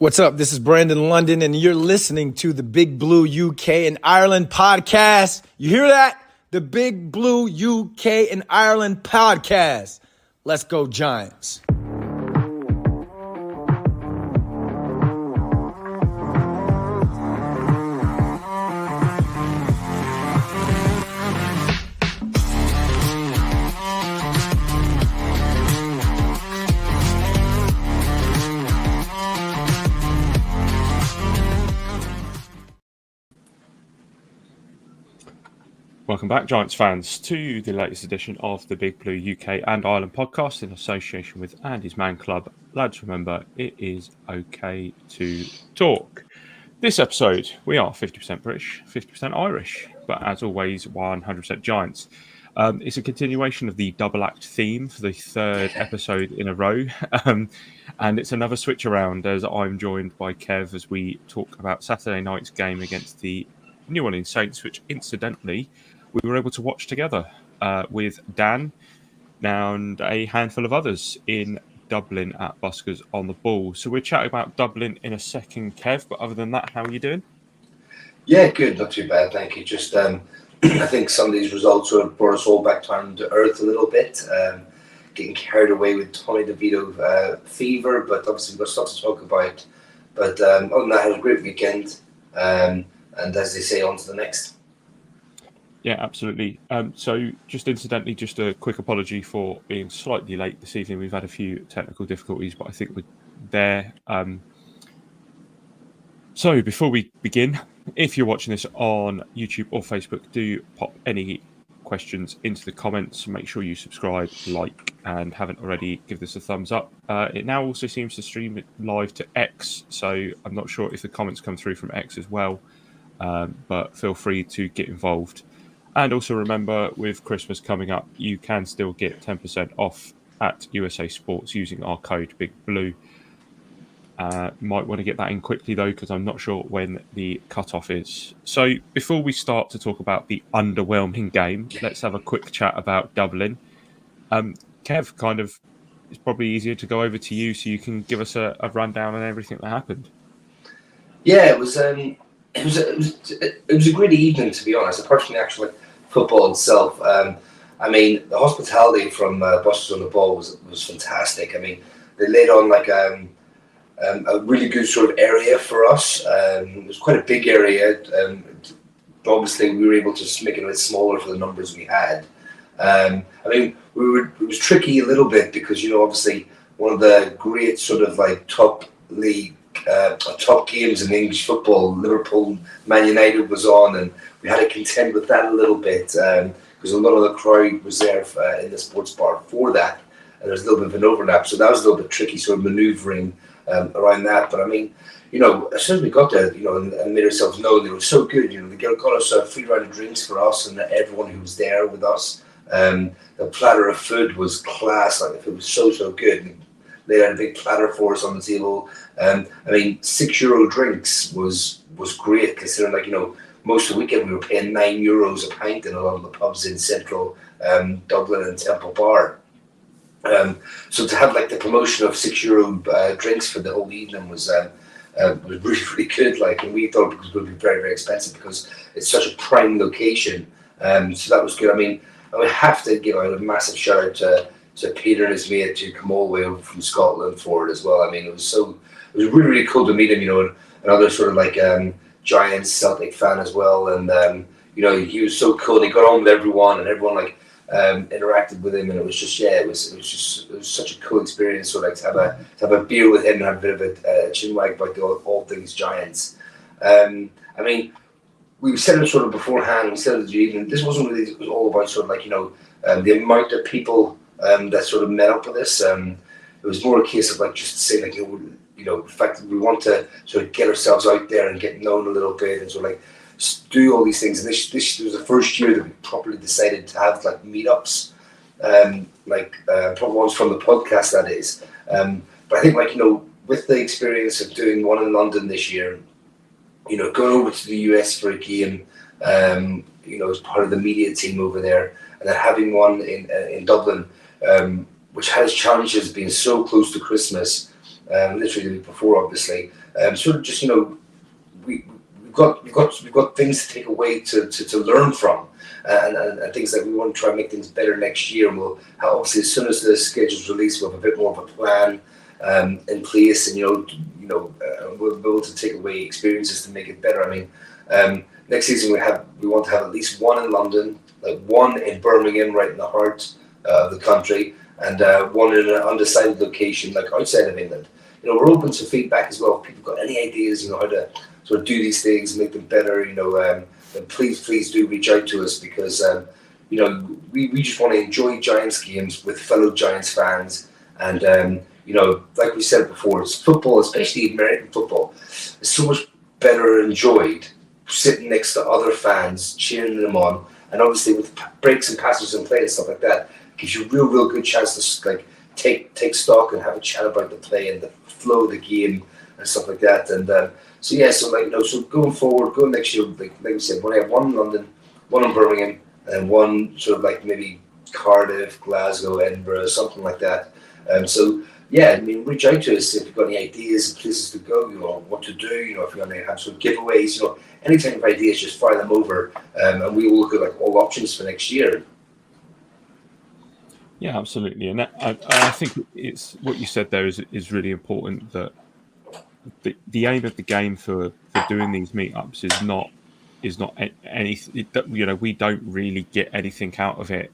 What's up? This is Brandon London, and you're listening to the Big Blue UK and Ireland podcast. You hear that? The Big Blue UK and Ireland podcast. Let's go, Giants. Welcome back, Giants fans, to the latest edition of the Big Blue UK and Ireland podcast in association with Andy's Man Club. Lads, remember, it is okay to talk. This episode, we are 50% British, 50% Irish, but as always, 100% Giants. It's a continuation of the double act theme for the third episode in a row. And it's another switch around as I'm joined by Kev as we talk about Saturday night's game against the New Orleans Saints, which incidentally we were able to watch together with Dan and a handful of others in Dublin at Buskers on the Ball. So we'll chat about Dublin in a second, Kev. But other than that, how are you doing? Yeah, good. Not too bad, thank you. Just I think some of these results sort of brought us all back down to earth a little bit. Getting carried away with Tony DeVito fever, but obviously we've got stuff to talk about. But other than that, it was a great weekend. And as they say, on to the next. Yeah, absolutely. So just incidentally, just a quick apology for being slightly late this evening. We've had a few technical difficulties, but I think we're there. So before we begin, if you're watching this on YouTube or Facebook, do pop any questions into the comments. Make sure you subscribe, like, and haven't already, give this a thumbs up. It now also seems to stream it live to X, so I'm not sure if the comments come through from X as well, but feel free to get involved. And also remember, with Christmas coming up, you can still get 10% off at USA Sports using our code BIGBLUE. Might want to get that in quickly, though, because I'm not sure when the cutoff is. So before we start to talk about the underwhelming game, let's have a quick chat about Dublin. Kev, it's probably easier to go over to you so you can give us a rundown on everything that happened. Yeah, it was a great evening, to be honest, apart from the actual football itself. I mean, the hospitality from Buskers on the Ball was fantastic. I mean, they laid on a really good sort of area for us. It was quite a big area. Obviously, we were able to make it a bit smaller for the numbers we had. I mean, it was tricky a little bit because, obviously one of the great sort of top league, top games in English football, Liverpool, Man United was on, and we had to contend with that a little bit because a lot of the crowd was there in the sports bar for that, and there's a little bit of an overlap, so that was a little bit tricky sort of manoeuvring around that. But I mean, as soon as we got there, and made ourselves known, they were so good. They got us a free round of drinks for us and everyone who was there with us. The platter of food was class. The food was so good. They had a big platter for us on the table. I mean, €6 drinks was great, considering most of the weekend we were paying €9 a pint in a lot of the pubs in central Dublin and Temple Bar. So to have the promotion of €6 drinks for the whole evening was really, really good. And we thought it was going to be very, very expensive because it's such a prime location. So that was good. I mean, I would have to give out a massive shout out to Peter and his mate to come all the way over from Scotland for it as well. I mean, it was really, really cool to meet him, and another sort of Giants Celtic fan as well. And, he was so cool. He got on with everyone, and everyone interacted with him, and it was just it was such a cool experience. So to have a beer with him and have a bit of a chinwag about all things Giants. I mean, we said it sort of beforehand. We said it even. This wasn't really. It was all about sort of the amount of people that sort of met up with this. It was more a case of just to say the fact that we want to sort of get ourselves out there and get known a little bit and sort of do all these things. And this was the first year that we properly decided to have meetups, proper ones from the podcast, that is. But I think with the experience of doing one in London this year, going over to the US for a game, as part of the media team over there, and then having one in Dublin, which has challenges being so close to Christmas, literally the week before, obviously. Sort of just, you know, we've got things to take away to learn from, and things that we want to try and make things better next year. And we'll obviously, as soon as the schedule's released, we'll have a bit more of a plan in place, and we'll be able to take away experiences to make it better. I mean, next season we want to have at least one in London, like one in Birmingham, right in the heart of the country, and one in an undecided location, like outside of England. You know, we're open to feedback as well. If people got any ideas, you know, how to sort of do these things, make them better, you know, then please do reach out to us, because you know, we just want to enjoy Giants games with fellow Giants fans. And you know, like we said before, it's football, especially American football, is so much better enjoyed sitting next to other fans, cheering them on, and obviously with breaks and passes and play and stuff like that, gives you a real good chance to like take stock and have a chat about the play and the flow of the game and stuff like that. And so like, you know, so going forward, going next year, like we said, we're gonna have one in London, one in Birmingham, and one sort of like maybe Cardiff, Glasgow, Edinburgh, something like that. So yeah, I mean, reach out to us if you've got any ideas, places to go, you know, what to do, you know, if you want to have some giveaways, you know, any type of ideas, just fire them over, and we will look at like all options for next year. Yeah, absolutely, and I think it's what you said there is really important, that the aim of the game for doing these meetups is not anything. You know, we don't really get anything out of it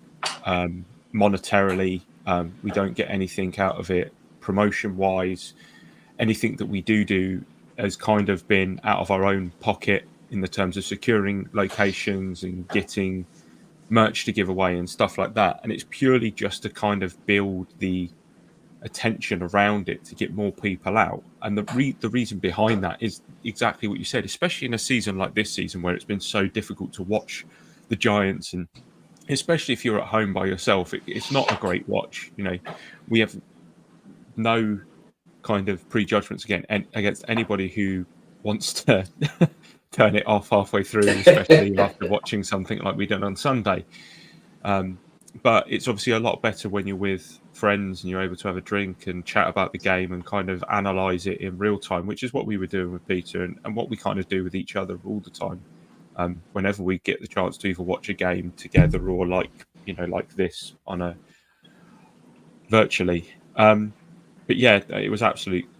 monetarily. We don't get anything out of it promotion wise. Anything that we do has kind of been out of our own pocket in the terms of securing locations and getting merch to give away and stuff like that. And it's purely just to kind of build the attention around it to get more people out. And the reason behind that is exactly what you said, especially in a season like this season where it's been so difficult to watch the Giants, and especially if you're at home by yourself, it's not a great watch. You know, we have no kind of prejudgments against anybody who wants to turn it off halfway through, especially after watching something like we did on Sunday. But it's obviously a lot better when you're with friends and you're able to have a drink and chat about the game and kind of analyse it in real time, which is what we were doing with Peter and what we kind of do with each other all the time. Whenever we get the chance to either watch a game together or like this on a virtually. But yeah, it was absolutely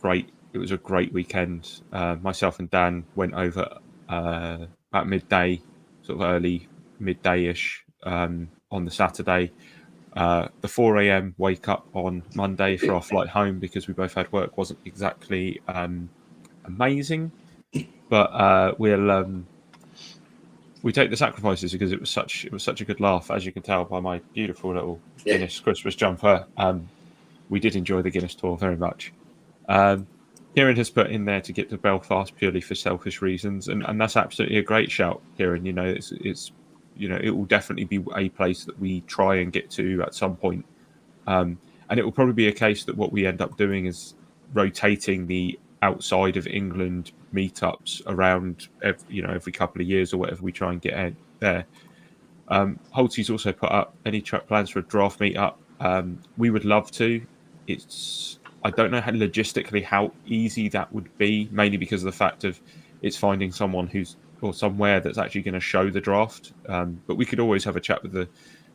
great. It was a great weekend. Myself and Dan went over about midday, sort of early midday-ish on the Saturday. The 4 a.m. wake up on Monday for our flight home, because we both had work, wasn't exactly amazing. But we take the sacrifices, because it was such a good laugh, as you can tell by my beautiful little Guinness Christmas jumper. We did enjoy the Guinness tour very much. Kieran has put in there to get to Belfast purely for selfish reasons, and that's absolutely a great shout, Kieran. You know, it's you know, it will definitely be a place that we try and get to at some point, and it will probably be a case that what we end up doing is rotating the outside of England meetups around every couple of years or whatever. We try and get there. Holtzy's also put up any plans for a draft meetup. We would love to. I don't know logistically how easy that would be, mainly because of the fact of it's finding someone or somewhere that's actually going to show the draft. But we could always have a chat with the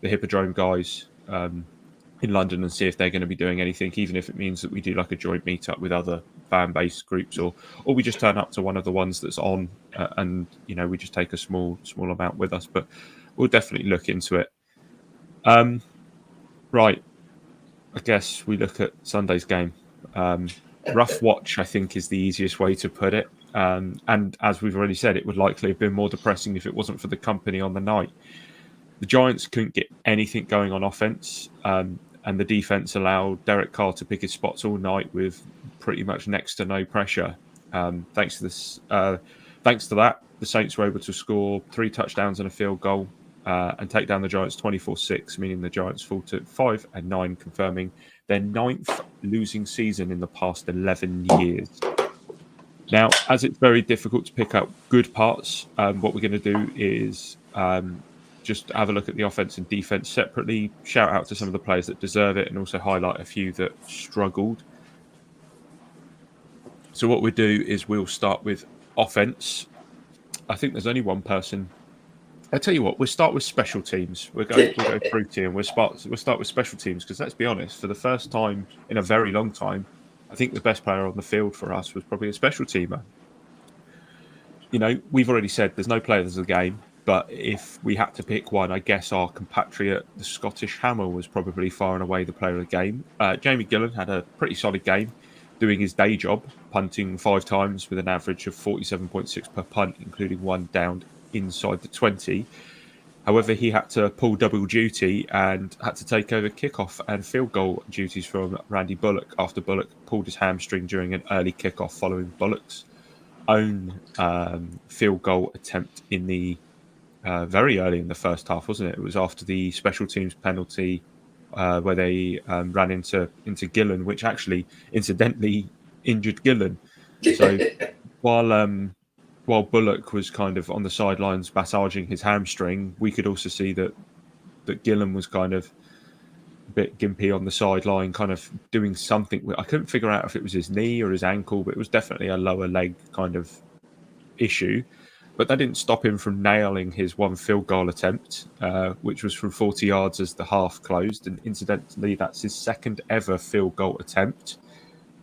Hippodrome guys in London and see if they're going to be doing anything, even if it means that we do like a joint meetup with other fan base groups, or we just turn up to one of the ones that's on and we just take a small amount with us. But we'll definitely look into it. Right. I guess we look at Sunday's game. Rough watch, I think, is the easiest way to put it. And as we've already said, it would likely have been more depressing if it wasn't for the company on the night. The Giants couldn't get anything going on offense, and the defense allowed Derek Carr to pick his spots all night with pretty much next to no pressure. Thanks to that, the Saints were able to score 3 touchdowns and a field goal and take down the Giants 24-6, meaning the Giants fall to 5-9, confirming their 9th losing season in the past 11 years. Now, as it's very difficult to pick out good parts, what we're going to do is just have a look at the offense and defense separately, shout out to some of the players that deserve it, and also highlight a few that struggled. So what we'll do is we'll start with offense. I think there's only one person. I'll tell you what, we'll start with special teams. We'll go through to and we'll start with special teams, because let's be honest, for the first time in a very long time, I think the best player on the field for us was probably a special teamer. We've already said there's no players of the game, but if we had to pick one, I guess our compatriot, the Scottish Hammer, was probably far and away the player of the game. Jamie Gillan had a pretty solid game, doing his day job, punting 5 times with an average of 47.6 per punt, including one downed inside the 20. However, he had to pull double duty and had to take over kickoff and field goal duties from Randy Bullock after Bullock pulled his hamstring during an early kickoff following Bullock's own field goal attempt in the very early in the first half, wasn't it? It was after the special teams penalty where they ran into Gillan, which actually incidentally injured Gillan. So while Bullock was kind of on the sidelines massaging his hamstring, we could also see that Gillan was kind of a bit gimpy on the sideline, kind of doing something. I couldn't figure out if it was his knee or his ankle, but it was definitely a lower leg kind of issue. But that didn't stop him from nailing his one field goal attempt, which was from 40 yards as the half closed. And incidentally, that's his second ever field goal attempt.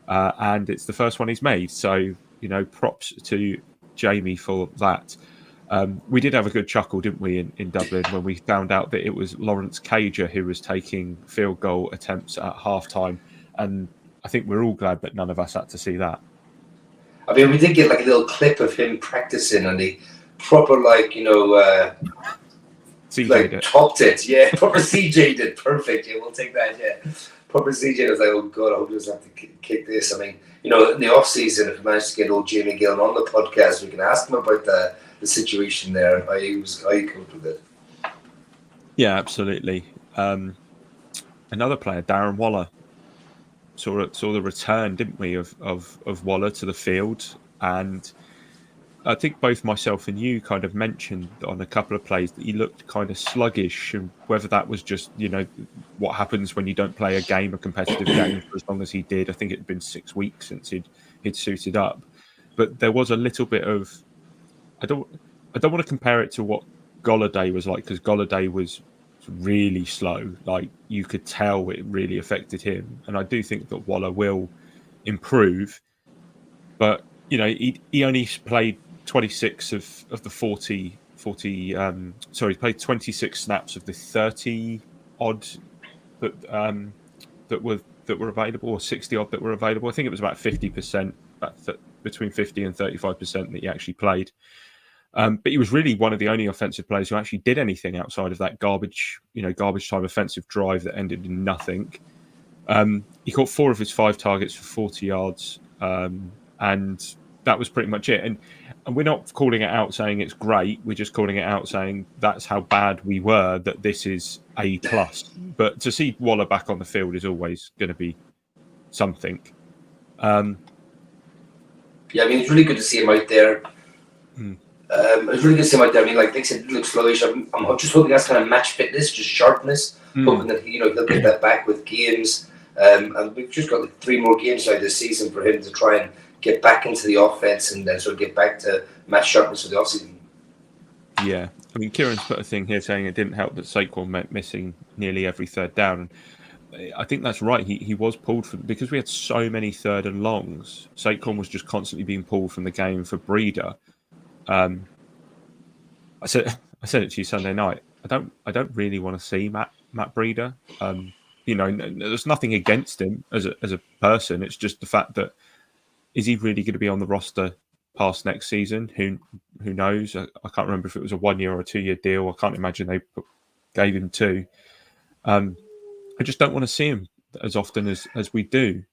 And it's the first one he's made. So, props to Jamie for that. We did have a good chuckle, didn't we, in Dublin when we found out that it was Lawrence Cager who was taking field goal attempts at halftime. And I think we're all glad that none of us had to see that. I mean, we did get like a little clip of him practicing, and he proper CJ topped it. Yeah, proper CJ did. Perfect. Yeah, we'll take that. Yeah, proper CJ was like, oh god, I hope he doesn't have to kick this. I mean, in the off season, if we managed to get old Jamie Gillan on the podcast, we can ask him about the situation there. How he coped with it. Yeah, absolutely. Another player, Darren Waller. Saw the return, didn't we, of Waller to the field, and I think both myself and you kind of mentioned on a couple of plays that he looked kind of sluggish, and whether that was just what happens when you don't play a competitive game for as long as he did. I think it had been 6 weeks since he'd suited up, but there was a little bit of I don't want to compare it to what Golladay was like, because Golladay was really slow. Like, you could tell it really affected him, and I do think that Waller will improve, but he only played 26 of the 40 he played 26 snaps of the 30 odd that were available, or 60 odd that were available. I think it was about 50%, between 50 and 35% that he actually played. But he was really one of the only offensive players who actually did anything outside of that garbage time offensive drive that ended in nothing. He caught 4 of his 5 targets for 40 yards, and that was pretty much it. And we're not calling it out saying it's great. We're just calling it out saying that's how bad we were, that this is A+. But to see Waller back on the field is always going to be something. Yeah, I mean, it's really good to see him out there. It's really good to see him out there. I mean, like Nick said, he looks slowish. I'm just hoping that's kind of match fitness, just sharpness. Hoping that he'll get that back with games. And we've just got 3 more games now this season for him to try and get back into the offense and then sort of get back to match sharpness for the offseason. Yeah, I mean, Kieran's put a thing here saying it didn't help that Saquon meant missing nearly every third down. And I think that's right. He was pulled from, because we had so many third and longs. Saquon was just constantly being pulled from the game for Breeder. I said it to you Sunday night. I don't really want to see Matt Breeder. There's nothing against him as a person. It's just the fact that, is he really going to be on the roster past next season? Who knows? I can't remember if it was a 1 year or a 2 year deal. I can't imagine they gave him 2. I just don't want to see him as often as we do.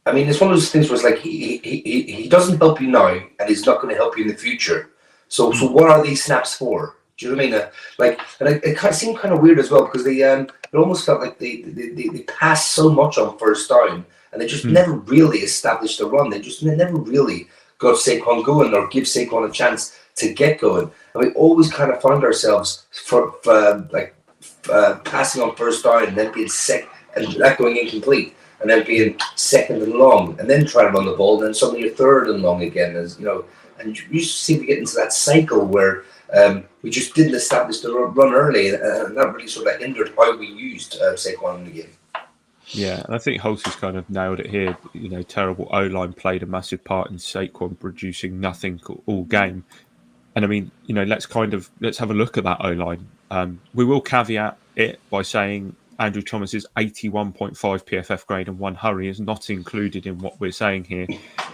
I mean, it's one of those things where it's like he doesn't help you now, and he's not going to help you in the future. So what are these snaps for? Do you know what I mean? It kind of seemed kind of weird as well, because it almost felt like they passed so much on first down, and they just never really established a run. They just never really got Saquon going or give Saquon a chance to get going. And we always kind of found ourselves passing on first down and then being sick and that going incomplete. and then being second and long, and then trying to run the ball, and then suddenly you're third and long again, as you know. And you just seem to get into that cycle where we just didn't establish the run early, and that really sort of hindered how we used Saquon in the game. Yeah, and I think Holt has kind of nailed it here. You know, terrible O-line played a massive part in Saquon producing nothing all game. And I mean, you know, let's have a look at that O-line. We will caveat it by saying Andrew Thomas's 81.5 PFF grade and 1 hurry is not included in what we're saying here.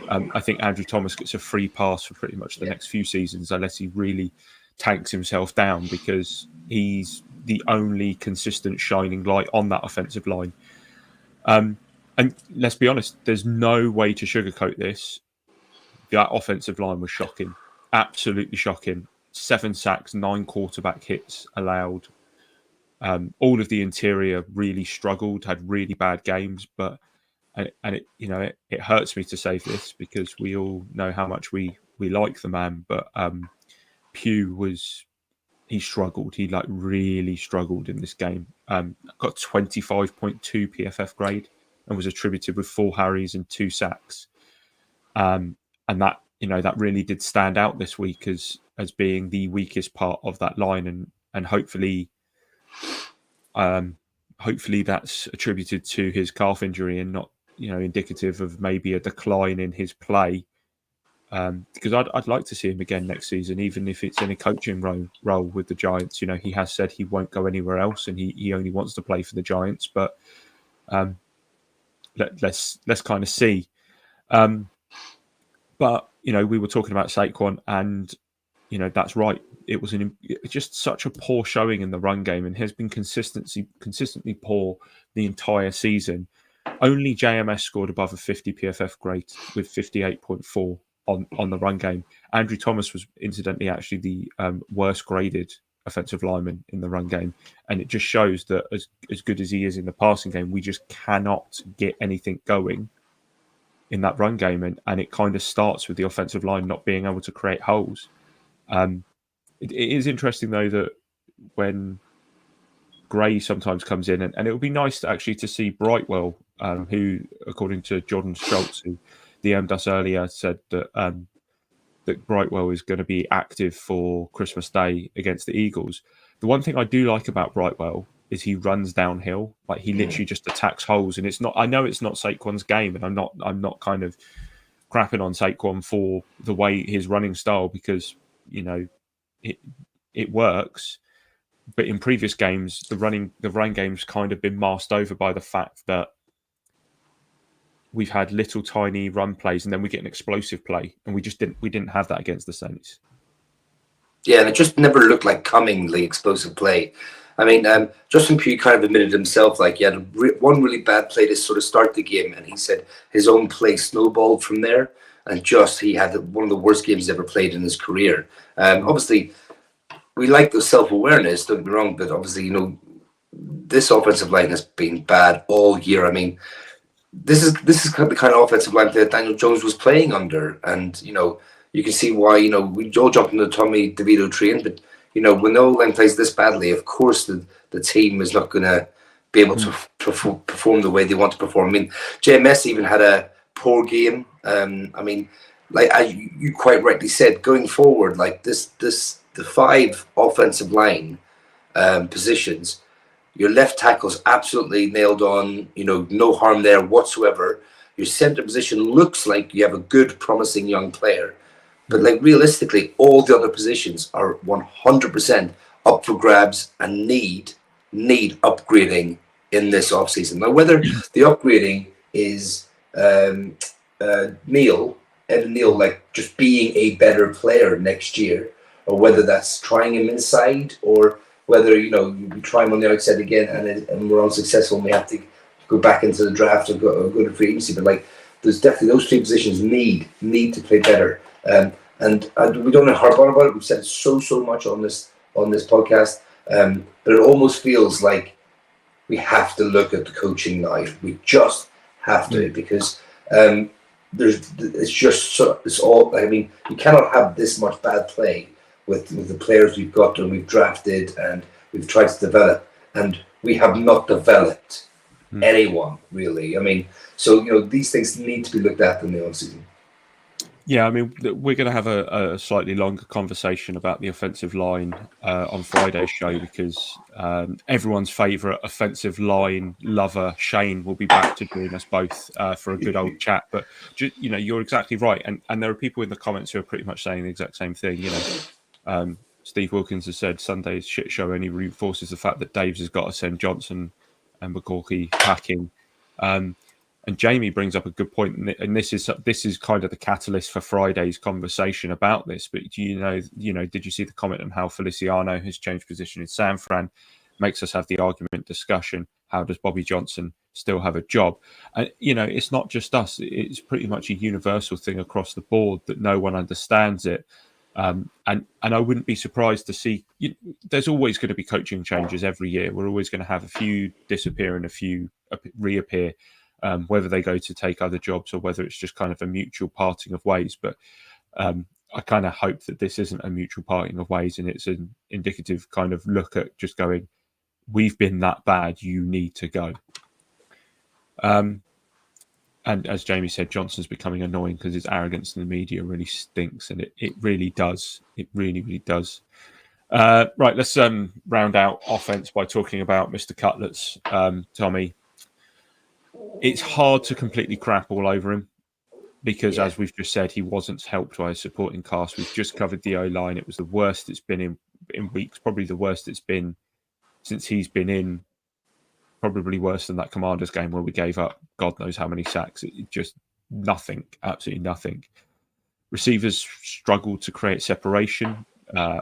I think Andrew Thomas gets a free pass for pretty much the next few seasons unless he really tanks himself down, because he's the only consistent shining light on that offensive line. And let's be honest, there's no way to sugarcoat this. That offensive line was shocking. Absolutely shocking. 7 sacks, 9 quarterback hits allowed. All of the interior really struggled, had really bad games, and it hurts me to say this because we all know how much we like the man, but Pugh he struggled. He really struggled in this game. Got 25.2 PFF grade and was attributed with 4 hurries and 2 sacks. And that really did stand out this week as being the weakest part of that line, and hopefully that's attributed to his calf injury and not indicative of maybe a decline in his play. Because I'd like to see him again next season, even if it's in a coaching role with the Giants. You know, he has said he won't go anywhere else, and he only wants to play for the Giants. But let's kind of see. But we were talking about Saquon, and that's right. It was just such a poor showing in the run game, and has been consistently poor the entire season. Only JMS scored above a 50 PFF grade with 58.4 on the run game. Andrew Thomas was incidentally actually the worst graded offensive lineman in the run game, and it just shows that as good as he is in the passing game, we just cannot get anything going in that run game, and it kind of starts with the offensive line not being able to create holes. It is interesting though that when Gray sometimes comes in, and it would be nice to see Brightwell, who, according to Jordan Schultz, who DM'd us earlier, said that that Brightwell is going to be active for Christmas Day against the Eagles. The one thing I do like about Brightwell is he runs downhill, like he literally just attacks holes, and it's not. I know it's not Saquon's game, and I'm not kind of crapping on Saquon for the way his running style, because it works. But in previous games, the run game's kind of been masked over by the fact that we've had little tiny run plays, and then we get an explosive play, and we didn't have that against the Saints. Yeah, and it just never looked like Cummingly explosive play. I mean, Justin Pugh kind of admitted himself, like he had one really bad play to sort of start the game, and he said his own play snowballed from there, and he had one of the worst games he's ever played in his career. Obviously, we like the self-awareness, don't get me wrong, but obviously, this offensive line has been bad all year. I mean, this is the kind of offensive line that Daniel Jones was playing under, and you can see why. We all jumped in the Tommy DeVito train, but when the O-line plays this badly, of course the team is not going to be able to perform the way they want to perform. I mean, JMS even had a poor game. I mean, like as you quite rightly said, going forward, like the 5 offensive line positions, your left tackle's absolutely nailed on. No harm there whatsoever. Your center position looks like you have a good, promising young player. But realistically, all the other positions are 100% up for grabs and need upgrading in this offseason. Now, whether the upgrading is Evan Neal, just being a better player next year, or whether that's trying him inside, or whether you try him on the outside again and we're unsuccessful and we have to go back into the draft or go to free agency. But there's definitely those 3 positions need to play better. And we don't harp on about it. We've said so much on this podcast, but it almost feels like we have to look at the coaching now. We just have to, because it's all. I mean, you cannot have this much bad play with the players we've got and we've drafted and we've tried to develop, and we have not developed anyone, really. I mean, so, these things need to be looked at in the off-season. Yeah, I mean, we're going to have a slightly longer conversation about the offensive line on Friday's show, because everyone's favourite offensive line lover, Shane, will be back to join us both for a good old chat. But, you're exactly right. And there are people in the comments who are pretty much saying the exact same thing. Steve Wilkins has said Sunday's shit show only reinforces the fact that Daves has got to send Johnson and McCourty packing. And Jamie brings up a good point, and this is kind of the catalyst for Friday's conversation about this. But did you see the comment on how Feliciano has changed position in San Fran? Makes us have the argument discussion. How does Bobby Johnson still have a job? And it's not just us; it's pretty much a universal thing across the board that no one understands it. And I wouldn't be surprised to see. There's always going to be coaching changes every year. We're always going to have a few disappear and a few reappear. Whether they go to take other jobs or whether it's just kind of a mutual parting of ways. But I kind of hope that this isn't a mutual parting of ways, and it's an indicative kind of look at just going, we've been that bad, you need to go. And as Jamie said, Johnson's becoming annoying because his arrogance in the media really stinks, and it really does. It really, really does. Right, let's round out offense by talking about Mr. Cutlets, Tommy. It's hard to completely crap all over him because, as we've just said, he wasn't helped by his supporting cast. We've just covered the O-line. It was the worst it's been in weeks, probably the worst it's been since he's been in, probably worse than that Commanders game where we gave up God knows how many sacks. It just nothing, absolutely nothing. Receivers struggled to create separation,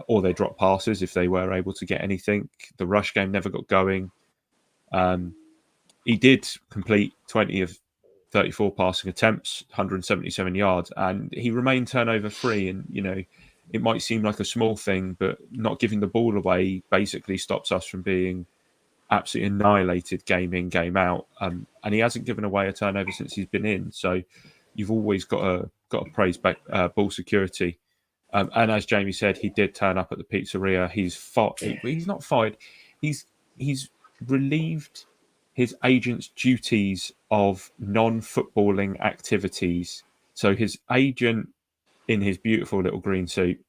or they dropped passes if they were able to get anything. The rush game never got going. He did complete 20 of 34 passing attempts, 177 yards, and he remained turnover free. And, it might seem like a small thing, but not giving the ball away basically stops us from being absolutely annihilated game in, game out. And he hasn't given away a turnover since he's been in. So you've always got to praise back ball security. And as Jamie said, he did turn up at the pizzeria. He's not fired. He's relieved his agent's duties of non-footballing activities. So his agent, in his beautiful little green suit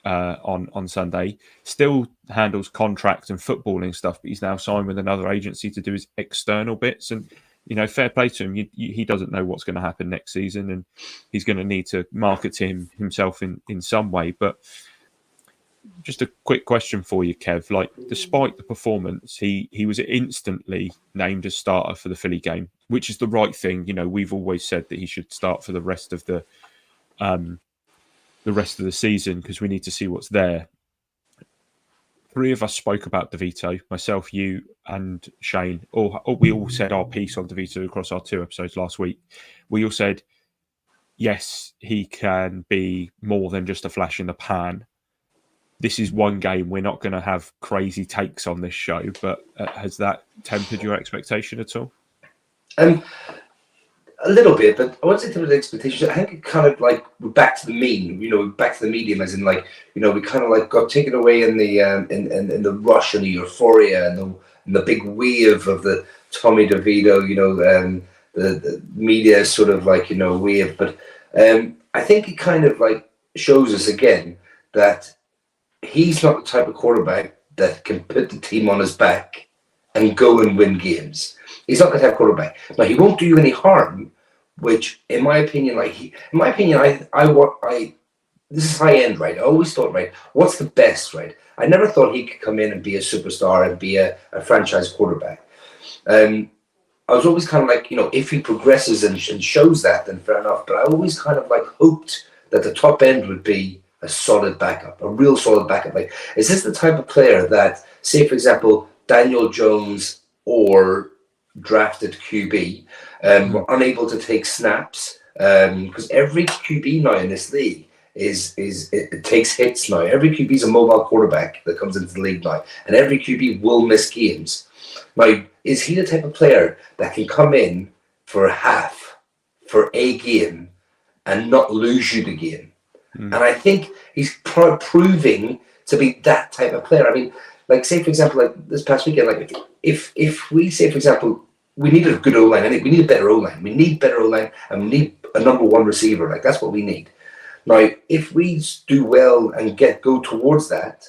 on Sunday, still handles contracts and footballing stuff, but he's now signed with another agency to do his external bits. And, fair play to him. He doesn't know what's going to happen next season, and he's going to need to market himself in some way. But just a quick question for you, Kev. Like, despite the performance, he was instantly named as starter for the Philly game, which is the right thing. We've always said that he should start for the rest of the season because we need to see what's there. Three of us spoke about DeVito, myself, you, and Shane. We all said our piece on DeVito across our 2 episodes last week. We all said, yes, he can be more than just a flash in the pan. This is one game. We're not going to have crazy takes on this show, but has that tempered your expectation at all? A little bit, but I wouldn't say tempered expectations. I think it kind of like we're back to the mean, back to the medium, as in we kind of like got taken away in the in the rush and the euphoria and the big wave of the Tommy DeVito, the media sort of wave. But I think it kind of like shows us again that he's not the type of quarterback that can put the team on his back and go and win games. He's not the type of quarterback. Now, he won't do you any harm, which, in my opinion, this is high end, right? I always thought, right, what's the best, right? I never thought he could come in and be a superstar and be a franchise quarterback. I was always kind of like, if he progresses and shows that, then fair enough. But I always kind of like hoped that the top end would be a solid backup, a real solid backup. Like, is this the type of player that, say, for example, Daniel Jones or drafted QB were unable to take snaps? Because every QB now in this league it takes hits now. Every QB is a mobile quarterback that comes into the league now, and every QB will miss games. Now, is he the type of player that can come in for a game and not lose you the game? And I think he's proving to be that type of player. I mean, like, say, for example, like this past weekend, like if we say, for example, we need a good O-line. I think we need a better O-line. We need better O-line, and we need a number one receiver. Like, that's what we need. Now, if we do well and go towards that,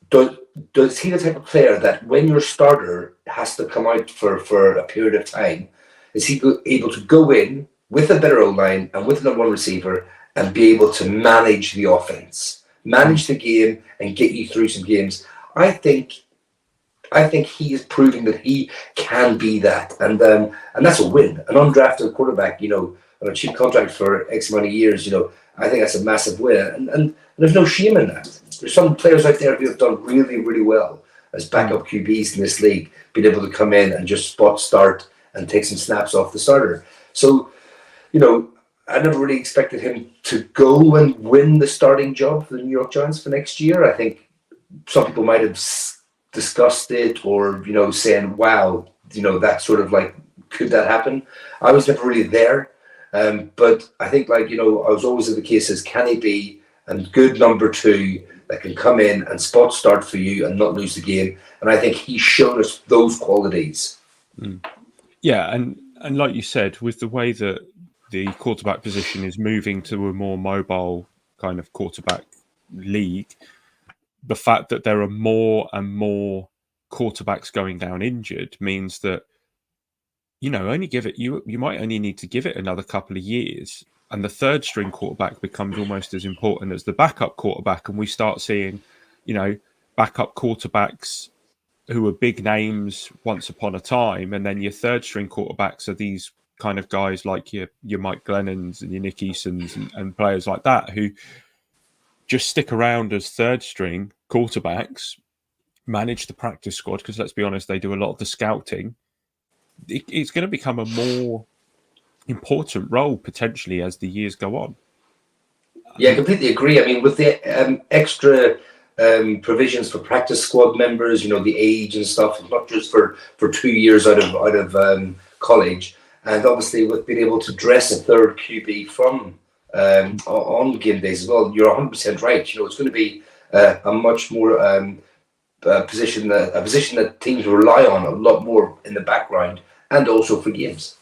does he the type of player that when your starter has to come out for a period of time, is he able to go in with a better O-line and with a number one receiver and be able to manage the offense, manage the game, and get you through some games? I think he is proving that he can be that, and that's a win. An undrafted quarterback, on a cheap contract for X amount of years, I think that's a massive win, and there's no shame in that. There's some players out there who have done really, really well as backup QBs in this league, being able to come in and just spot start and take some snaps off the starter. So, I never really expected him to go and win the starting job for the New York Giants for next year. I think some people might have discussed it, or saying, wow, that sort of like, could that happen? I was never really there, but I think, I was always in the case as, can he be a good number two that can come in and spot start for you and not lose the game? And I think he's shown us those qualities. Yeah, and like you said, with the way that the quarterback position is moving to a more mobile kind of quarterback league, the fact that there are more and more quarterbacks going down injured means that only give it you might only need to give it another couple of years, and the third string quarterback becomes almost as important as the backup quarterback, and we start seeing backup quarterbacks who are big names once upon a time, and then your third string quarterbacks are these kind of guys like your Mike Glennons and your Nick Easons and players like that who just stick around as third string quarterbacks, manage the practice squad, because let's be honest, they do a lot of the scouting. It's going to become a more important role potentially as the years go on. Yeah, I completely agree. I mean, with the extra provisions for practice squad members, the age and stuff, not just for 2 years out of college, and obviously with being able to dress a third QB from on game days as well, you're 100% right. It's going to be a much more position that teams rely on a lot more in the background and also for games.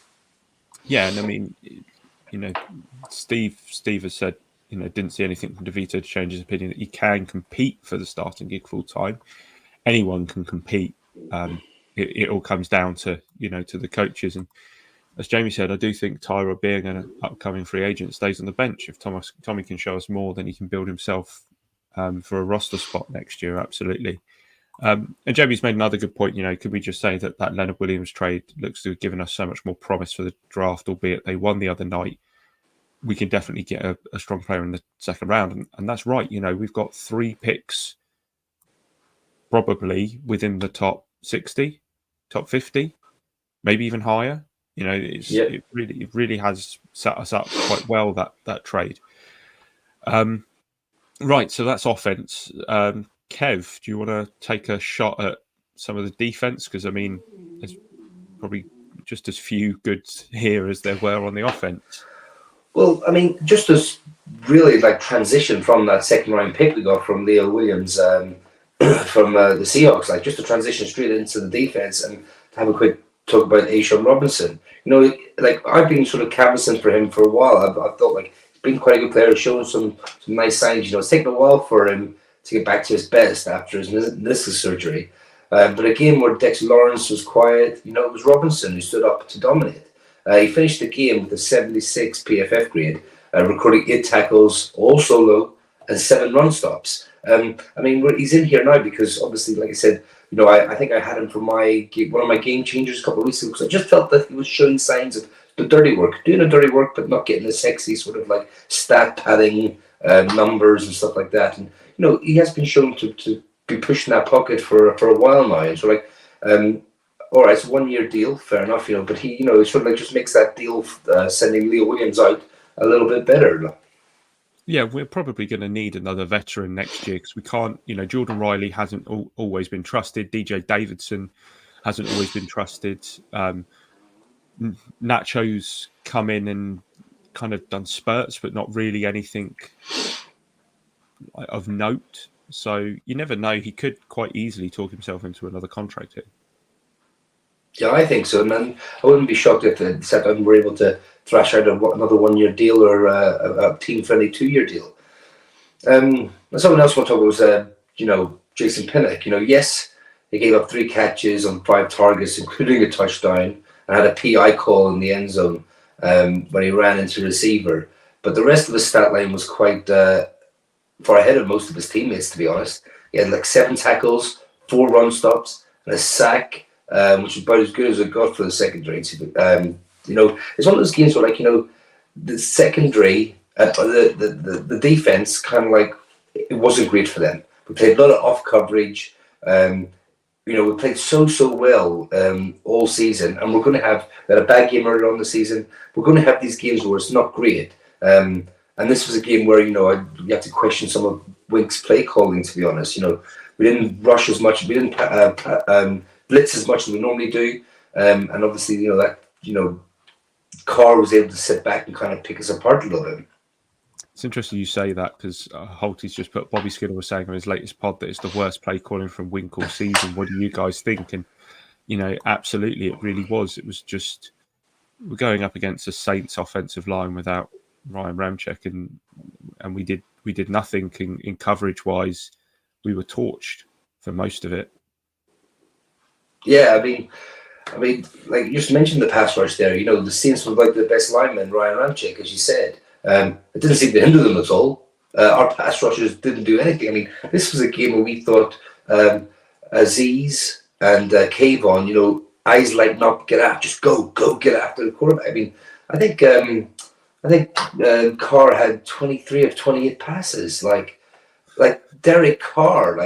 Yeah, and I mean, Steve has said, didn't see anything from DeVito to change his opinion that he can compete for the starting gig full time. Anyone can compete. It all comes down to to the coaches, and as Jamie said, I do think Tyra, being an upcoming free agent, stays on the bench. If Tommy can show us more, then he can build himself for a roster spot next year. Absolutely. And Jamie's made another good point. Could we just say that Leonard Williams trade looks to have given us so much more promise for the draft, albeit they won the other night? We can definitely get a strong player in the second round. And that's right. We've got 3 picks probably within the top 60, top 50, maybe even higher. It really has set us up quite well, that trade. Right, so that's offense. Kev, do you want to take a shot at some of the defense? Because, I mean, there's probably just as few goods here as there were on the offense. Well, I mean, just as really transition from that second round pick we got from Leo Williams from the Seahawks, just to transition straight into the defense and have a quick talk about Ashawn Robinson. I've been sort of canvassing for him for a while. I thought he's been quite a good player, showing some nice signs. It's taken a while for him to get back to his best after his meniscus surgery. But a game where Dexter Lawrence was quiet, it was Robinson who stood up to dominate. He finished the game with a 76 PFF grade, recording 8 tackles, all solo, and 7 run stops. I mean, he's in here now because obviously, like I said, I think I had him for one of my game changers a couple of weeks ago because I just felt that he was showing signs of the dirty work, doing the dirty work, but not getting the sexy sort of stat padding numbers and stuff like that. And he has been shown to be pushing that pocket for a while now. And so all right, it's a 1-year deal, fair enough, but he, sort of just makes that deal sending Leo Williams out a little bit better. Yeah, we're probably going to need another veteran next year because we can't, Jordan Riley hasn't always been trusted. DJ Davidson hasn't always been trusted. Nacho's come in and kind of done spurts, but not really anything of note. So you never know. He could quite easily talk himself into another contract here. Yeah, I think so. And then I wouldn't be shocked if the Southampton were able to thrash out another 1 year deal or a team friendly 2 year deal. Someone else I want to talk about was, Jason Pinnock. Yes, he gave up 3 catches on 5 targets, including a touchdown, and had a PI call in the end zone when he ran into receiver. But the rest of his stat line was quite far ahead of most of his teammates, to be honest. He had like 7 tackles, 4 run stops, and a sack, which is about as good as it got for the secondary. It's one of those games where, the secondary, the defense, kind of like it wasn't great for them. We played a lot of off coverage. We played so well all season, and we're going to have we had a bad game earlier on the season. We're going to have these games where it's not great. And this was a game where you have to question some of Wink's play calling. To be honest, we didn't rush as much, we didn't blitz as much as we normally do, and obviously Carr was able to sit back and kind of pick us apart a little bit. It's interesting you say that because Holty's just put Bobby Skinner was saying on his latest pod that it's the worst play calling from Wink all season. What do you guys think? And absolutely, it really was. It was just we're going up against a Saints offensive line without Ryan Ramczyk, and we did nothing in coverage wise. We were torched for most of it. Yeah, I mean, like you just mentioned the pass rush there. The Saints were like the best lineman, Ryan Ramczyk, as you said. It didn't seem to hinder them at all. Our pass rushers didn't do anything. I mean, this was a game where we thought Aziz and Kayvon, eyes lighting up, get after, just go get after the quarterback. I mean, I think Carr had 23 of 28 passes. Like Derek Carr,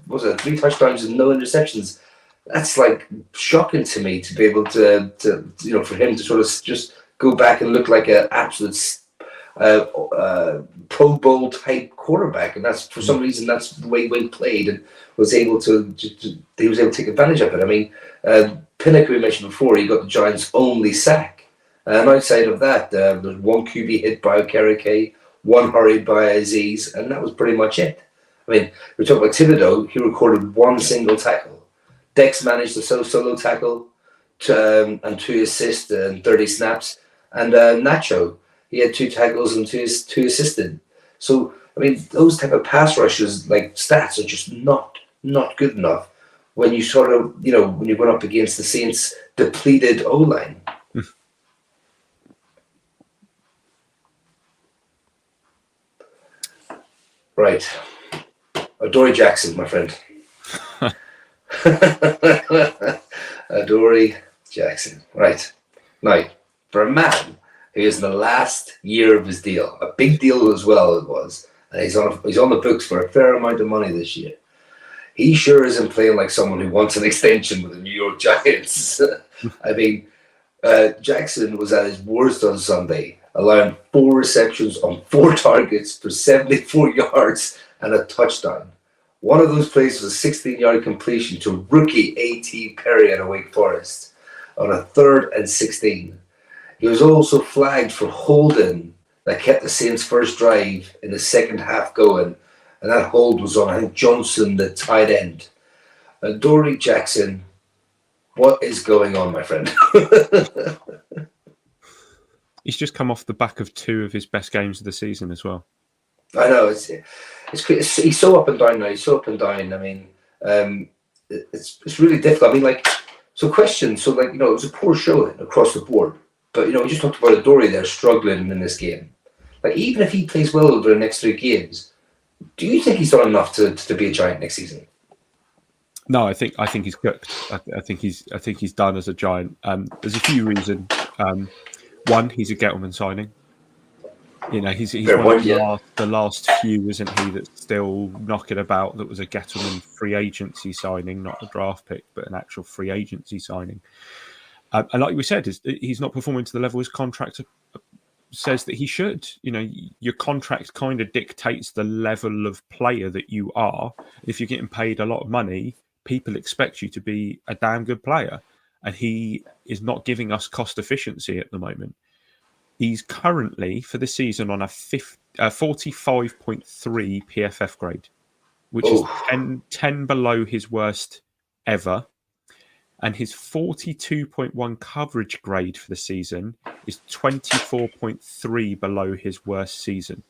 was it 3 touchdowns and no interceptions? That's like shocking to me to be able to for him to sort of just go back and look like an absolute Pro Bowl type quarterback, and that's for some reason that's the way Wink played and was able to he was able to take advantage of it. I mean, Pinnock, we mentioned before, he got the Giants' only sack, and outside of that, there's 1 QB hit by Okereke, 1 hurried by Aziz, and that was pretty much it. I mean, we talk about Thibodeau, he recorded 1 single tackle. Dex managed a solo tackle and 2 assists and 30 snaps. And Nacho, he had 2 tackles and 2 assisted. So, I mean, those type of pass rushes, like stats, are just not good enough when you sort of, when you're going up against the Saints' depleted O-line. Right. Adoree Jackson, my friend. Adoree Jackson. Right. Now, for a man who is in the last year of his deal, a big deal as well it was, and he's on the books for a fair amount of money this year. He sure isn't playing like someone who wants an extension with the New York Giants. I mean, Jackson was at his worst on Sunday, allowing 4 receptions on 4 targets for 74 yards and a touchdown. One of those plays was a 16-yard completion to rookie A.T. Perry at Wake Forest on a 3rd and 16. He was also flagged for holding that kept the Saints' first drive in the second half going, and that hold was on, I think, Johnson, the tight end. Adoree Jackson, what is going on, my friend? He's just come off the back of 2 of his best games of the season as well. I know, it's he's so up and down now. He's so up and down. I mean, it's really difficult. I mean, it was a poor showing across the board. But we just talked about Adoree there struggling in this game. Like, even if he plays well over the next 3 games, do you think he's done enough to be a Giant next season? No, I think he's cooked. I think he's done as a Giant. There's a few reasons. One, he's a Gettleman signing. He's one of the last few, isn't he, that's still knocking about that was a Gettleman free agency signing, not a draft pick, but an actual free agency signing. And like we said, he's not performing to the level his contract says that he should. Your contract kind of dictates the level of player that you are. If you're getting paid a lot of money, people expect you to be a damn good player. And he is not giving us cost efficiency at the moment. He's currently, for the season, on a 45.3 PFF grade, which is 10 below his worst ever. and his 42.1 coverage grade for the season is 24.3 below his worst season.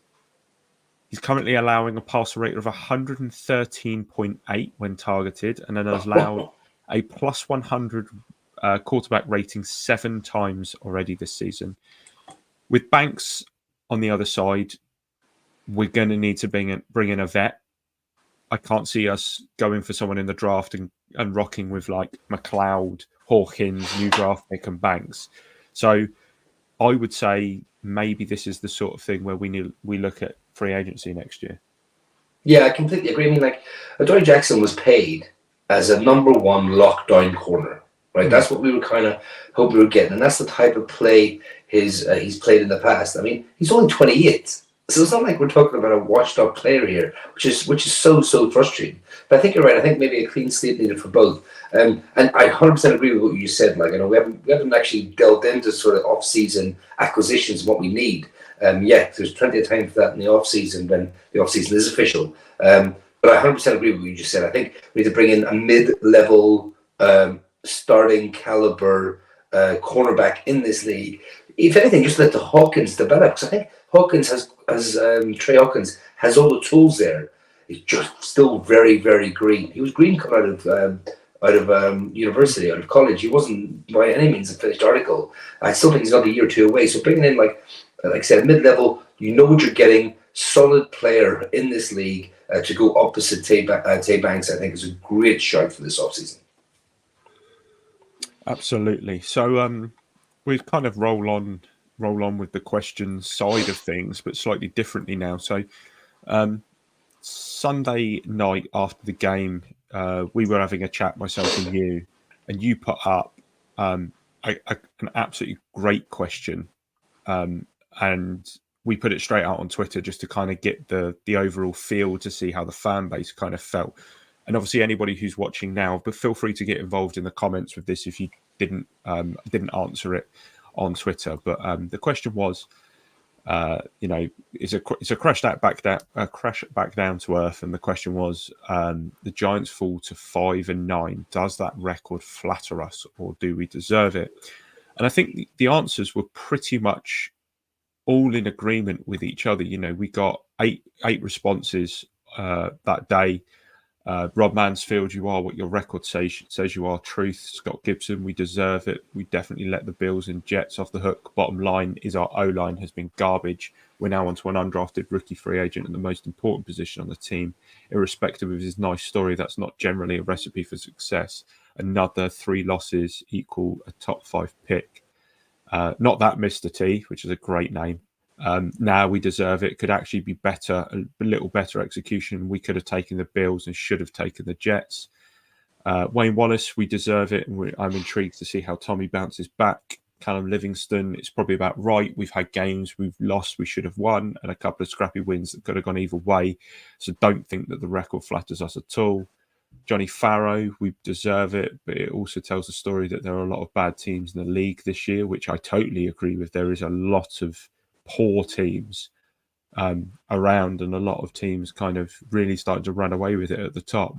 He's currently allowing a passer rate of 113.8 when targeted, and then has allowed a plus 100 quarterback rating 7 times already this season. With Banks on the other side, we're going to need to bring in a vet. I can't see us going for someone in the draft and rocking with like McLeod, Hawkins, new draft pick, and Banks. So I would say maybe this is the sort of thing where we look at free agency next year. Yeah, I completely agree. I mean, like, Adoree Jackson was paid as a number 1 lockdown corner, right? That's what we were kind of hoping we were getting, and that's the type of play he's played in the past. I mean, he's only 28. So it's not like we're talking about a washed-up player here, which is so frustrating. But I think you're right. I think maybe a clean slate needed for both. And I 100% agree with what you said. Like, we haven't actually delved into sort of off-season acquisitions and what we need. There's plenty of time for that in the off-season when the off-season is official. But I 100% agree with what you just said. I think we need to bring in a mid-level starting caliber cornerback in this league. If anything, just let the Hawkins develop. Because I think Hawkins Trey Hawkins has all the tools there. He's just still very, very green. He was green coming out of university, out of college. He wasn't by any means a finished article. I still think he's another year or two away. So bringing in, like I said, mid-level, you know what you're getting. Solid player in this league to go opposite Tay Banks, I think, is a great shout for this offseason. Absolutely. So we kind of roll on with the questions side of things, but slightly differently now. So Sunday night after the game, we were having a chat, myself and you put up an absolutely great question, and we put it straight out on Twitter just to kind of get the overall feel to see how the fan base kind of felt. And obviously, anybody who's watching now, but feel free to get involved in the comments with this if you didn't answer it on Twitter. But the question was, it's a crash back down to earth, and the question was, the Giants fall to 5-9. Does that record flatter us, or do we deserve it? And I think the answers were pretty much all in agreement with each other. We got eight responses that day. Rob Mansfield, you are what your record says you are. Truth, Scott Gibson, we deserve it. We definitely let the Bills and Jets off the hook. Bottom line is our O-line has been garbage. We're now onto an undrafted rookie free agent in the most important position on the team. Irrespective of his nice story, that's not generally a recipe for success. Another 3 losses equal a top 5 pick. Not that Mr. T, which is a great name. Now we deserve it. Could actually be better, a little better execution. We could have taken the Bills and should have taken the Jets. Wayne Wallace, we deserve it. And I'm intrigued to see how Tommy bounces back. Callum Livingston, it's probably about right. We've had games we've lost, we should have won, and a couple of scrappy wins that could have gone either way. So don't think that the record flatters us at all. Johnny Farrow, we deserve it, but it also tells the story that there are a lot of bad teams in the league this year, which I totally agree with. There is a lot of poor teams around, and a lot of teams kind of really started to run away with it at the top.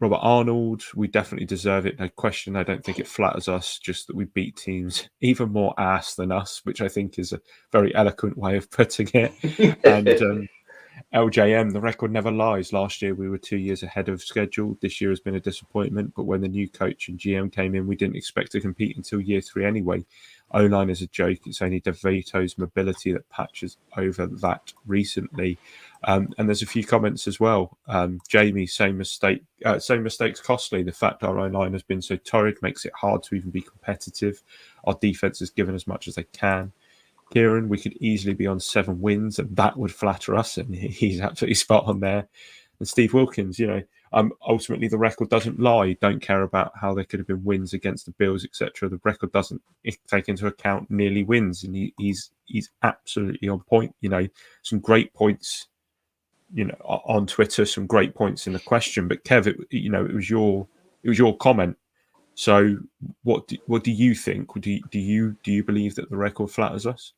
Robert Arnold, we definitely deserve it, no question. I don't think it flatters us, just that we beat teams even more ass than us, which I think is a very eloquent way of putting it. And LJM, the record never lies. Last year we were 2 years ahead of schedule. This year has been a disappointment, but when the new coach and GM came in, we didn't expect to compete until year 3 anyway. O-line is a joke. It's only DeVito's mobility that patches over that recently. And there's a few comments as well. Jamie, same mistakes costly. The fact our O-line has been so torrid makes it hard to even be competitive. Our defense has given as much as they can. Kieran, we could easily be on 7 wins, and that would flatter us, and he's absolutely spot on there. And Steve Wilkins, ultimately the record doesn't lie. Don't care about how there could have been wins against the Bills, etc. The record doesn't take into account nearly wins, and he's absolutely on point. Some great points, on Twitter, some great points in the question. But Kev, it was your comment. So what do you think? Do you believe that the record flatters us?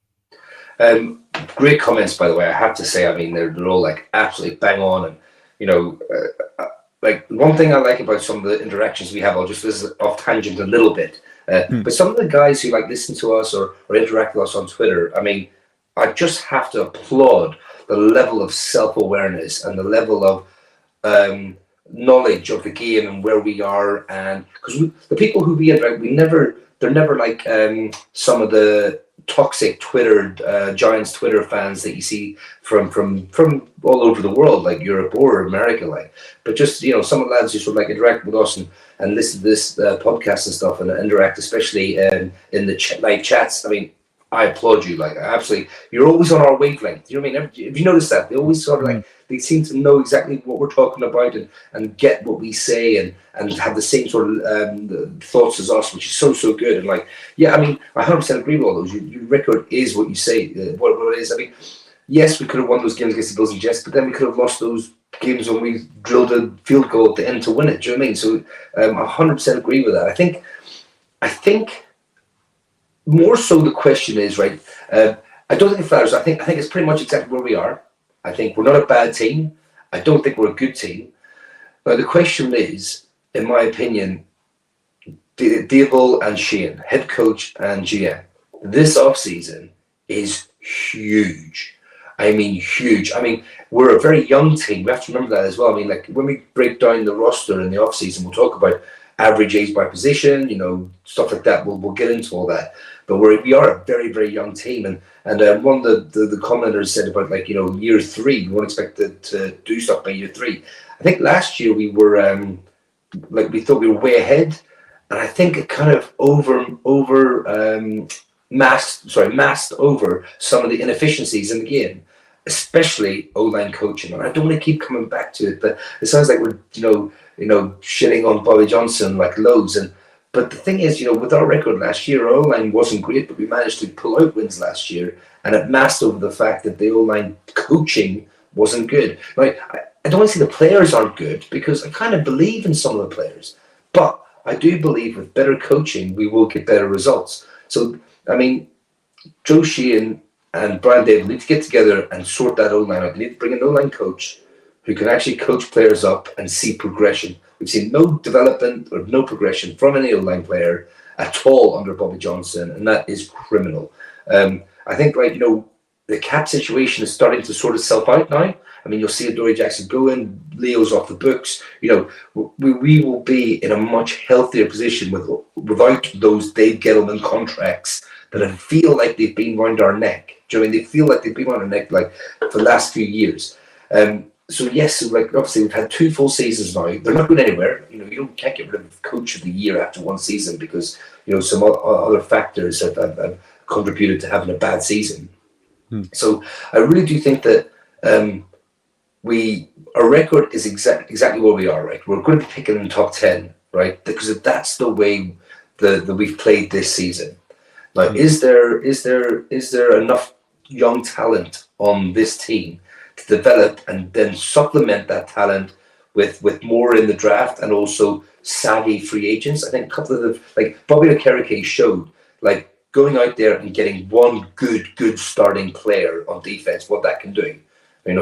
Great comments, by the way. I have to say, I mean, they're all like absolutely bang on, and like one thing I like about some of the interactions we have, I'll just visit off tangent a little bit. But some of the guys who like listen to us or interact with us on Twitter, I mean, I just have to applaud the level of self-awareness and the level of knowledge of the game and where we are, and because the people who we interact, they're never like some of the toxic Twitter Giants Twitter fans that you see from all over the world, like Europe or America, like. But just some of the lads who sort of like interact with us and listen to this podcast and stuff and interact, especially in the live chats. I mean, I applaud you. Like, absolutely, you're always on our wavelength. You know what I mean? Have you noticed that? They always sort of like, they seem to know exactly what we're talking about and get what we say and have the same sort of thoughts as us, which is so good. And like, yeah, I mean, I 100% agree with all those. Your record is what you say, what it is. I mean, yes, we could have won those games against the Bills and Jets, but then we could have lost those games when we drilled a field goal at the end to win it. Do you know what I mean? So I 100% agree with that. I think more so the question is, right, I don't think it matters. I think it's pretty much exactly where we are. I think we're not a bad team. I don't think we're a good team. Now the question is, in my opinion, Dable and Sheehan, head coach and GM, this offseason is huge. I mean, huge. I mean, we're a very young team. We have to remember that as well. I mean, like, when we break down the roster in the offseason, we'll talk about average age by position, stuff like that. We'll get into all that. But we are a very, very young team. And one of the commenters said about, like, year three, we won't expect to do stuff by year three. I think last year we were, we thought we were way ahead. And I think it kind of masked over some of the inefficiencies in the game, especially O-line coaching. And I don't want to keep coming back to it, but it sounds like we're, shitting on Bobby Johnson like loads. But the thing is, with our record last year, our O-line wasn't great, but we managed to pull out wins last year, and it masked over the fact that the O-line coaching wasn't good. Now, I don't want to say the players aren't good, because I kind of believe in some of the players, but I do believe with better coaching, we will get better results. So, I mean, Joe Sheehan and Brian Dable need to get together and sort that O-line out. They need to bring an O-line coach who can actually coach players up and see progression. We've seen no development or no progression from any O-line player at all under Bobby Johnson, and that is criminal. I think, the cap situation is starting to sort itself out now. I mean, you'll see Adoree Jackson go in, Leo's off the books. We will be in a much healthier position without those Dave Gettleman contracts that I feel like they've been around our neck. Do you know what I mean? They feel like they've been around our neck like for the last few years. So yes, obviously we've had 2 full seasons now. They're not going anywhere. You can't get rid of Coach of the Year after 1 season because some other factors have contributed to having a bad season. So I really do think that our record is exactly where we are. Right, we're going to be picking in the top 10, right? Because that's the way that we've played this season. Now, is there enough young talent on this team to develop and then supplement that talent with more in the draft and also savvy free agents? I think a couple of Bobby Okereke showed, going out there and getting one good starting player on defense, what that can do.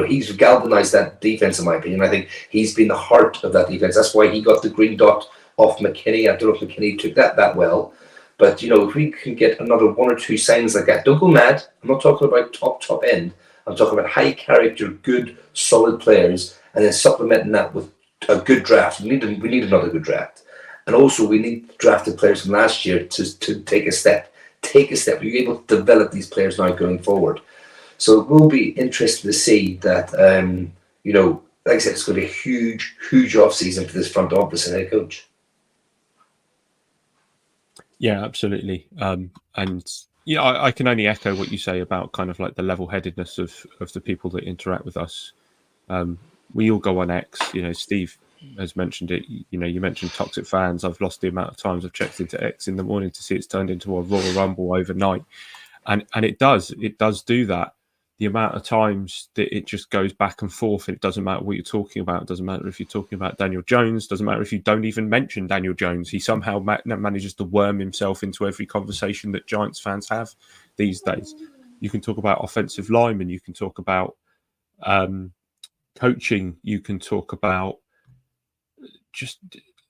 He's galvanized that defense, in my opinion. I think he's been the heart of that defense. That's why he got the green dot off McKinney. I don't know if McKinney took that well. But, if we can get another 1 or 2 signings like that, don't go mad. I'm not talking about top end. I'm talking about high character, good, solid players, and then supplementing that with a good draft. We need another good draft. And also, we need drafted players from last year to take a step. We're able to develop these players now going forward. So it will be interesting to see that, like I said, it's going to be a huge, huge off-season for this front office and head coach. Yeah, absolutely. I can only echo what you say about kind of like the level-headedness of the people that interact with us. We all go on X. Steve has mentioned it. You mentioned toxic fans. I've lost the amount of times I've checked into X in the morning to see it's turned into a Royal Rumble overnight, and it does do that. The amount of times that it just goes back and forth, and it doesn't matter what you're talking about. It doesn't matter if you're talking about Daniel Jones. Doesn't matter if you don't even mention Daniel Jones. He somehow manages to worm himself into every conversation that Giants fans have these days. You can talk about offensive linemen. You can talk about coaching. You can talk about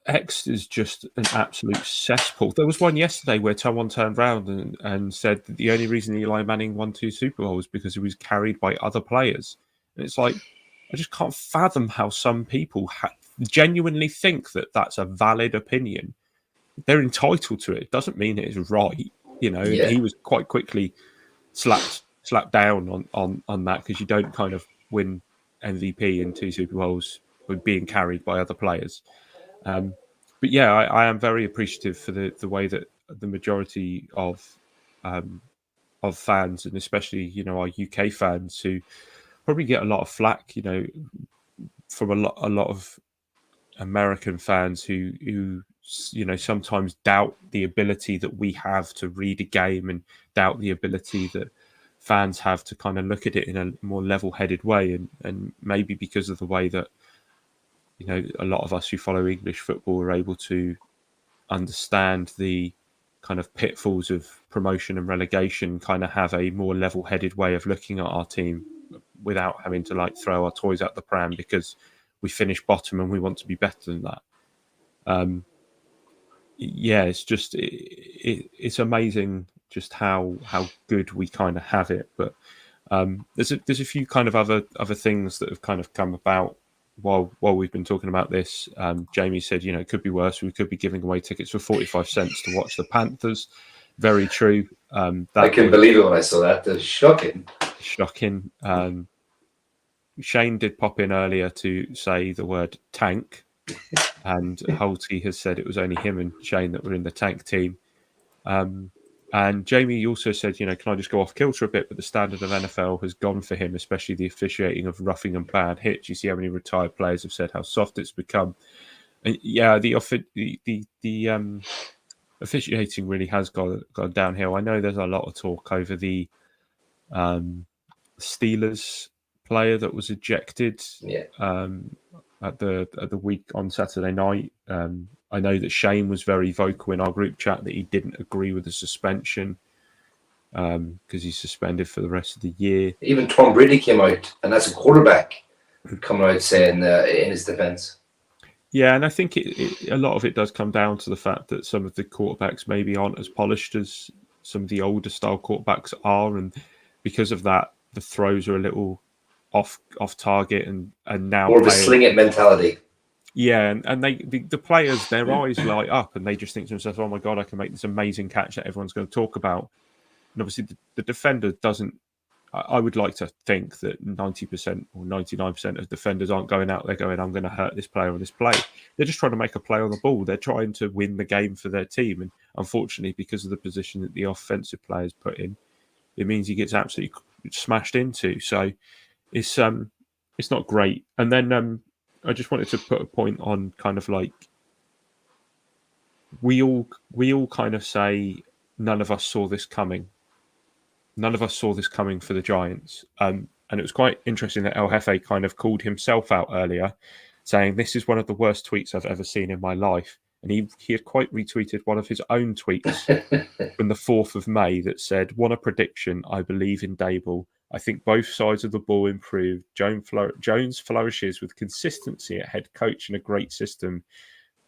X is just an absolute cesspool. There was one yesterday where someone turned around and said that the only reason Eli Manning won 2 Super Bowls was because he was carried by other players. And it's like, I just can't fathom how some people genuinely think that that's a valid opinion. They're entitled to it. It doesn't mean it is right, you know. Yeah. And he was quite quickly slapped down on that, because you don't kind of win MVP in 2 Super Bowls with being carried by other players. But yeah, I am very appreciative for the way that the majority of fans, and especially, you know, our UK fans, who probably get a lot of flack, you know, from a lot of American fans who you know, sometimes doubt the ability that we have to read a game, and doubt the ability that fans have to kind of look at it in a more level-headed way, and maybe because of the way that, you know, a lot of us who follow English football are able to understand the kind of pitfalls of promotion and relegation, kind of have a more level-headed way of looking at our team without having to like throw our toys out the pram because we finished bottom and we want to be better than that. Yeah, it's just it's amazing just how good we kind of have it. But there's a few kind of other things that have kind of come about while we've been talking about this. Jamie said, you know, it could be worse. We could be giving away tickets for 45 cents to watch the Panthers. Very true. I couldn't believe it when I saw that. That's shocking. Shocking. Shane did pop in earlier to say the word tank, and Holty has said it was only him and Shane that were in the tank team. And Jamie also said, you know, can I just go off kilter a bit? But the standard of NFL has gone for him, especially the officiating of roughing and bad hits. You see how many retired players have said how soft it's become. And yeah, the officiating really has gone downhill. I know there's a lot of talk over the Steelers player that was ejected at the week on Saturday night. I know that Shane was very vocal in our group chat that he didn't agree with the suspension because he's suspended for the rest of the year. Even Tom Brady came out, and that's a quarterback coming out saying in his defense. Yeah, and I think a lot of it does come down to the fact that some of the quarterbacks maybe aren't as polished as some of the older style quarterbacks are, and because of that, the throws are a little off target, and now more of a sling it mentality. Yeah, and the players, their eyes light up, and they just think to themselves, "Oh my god, I can make this amazing catch that everyone's going to talk about." And obviously, the defender doesn't. I would like to think that 90% or 99% of defenders aren't going out there going, "I'm going to hurt this player or this play." They're just trying to make a play on the ball. They're trying to win the game for their team, and unfortunately, because of the position that the offensive players put in, it means he gets absolutely smashed into. So it's not great. And then I just wanted to put a point on kind of like we all kind of say none of us saw this coming. None of us saw this coming for the Giants. And it was quite interesting that El Jefe kind of called himself out earlier, saying this is one of the worst tweets I've ever seen in my life. And he had quite retweeted one of his own tweets from the 4th of May that said, "Want a prediction? I believe in Dable. I think both sides of the ball improve. Jones flourishes with consistency at head coach and a great system.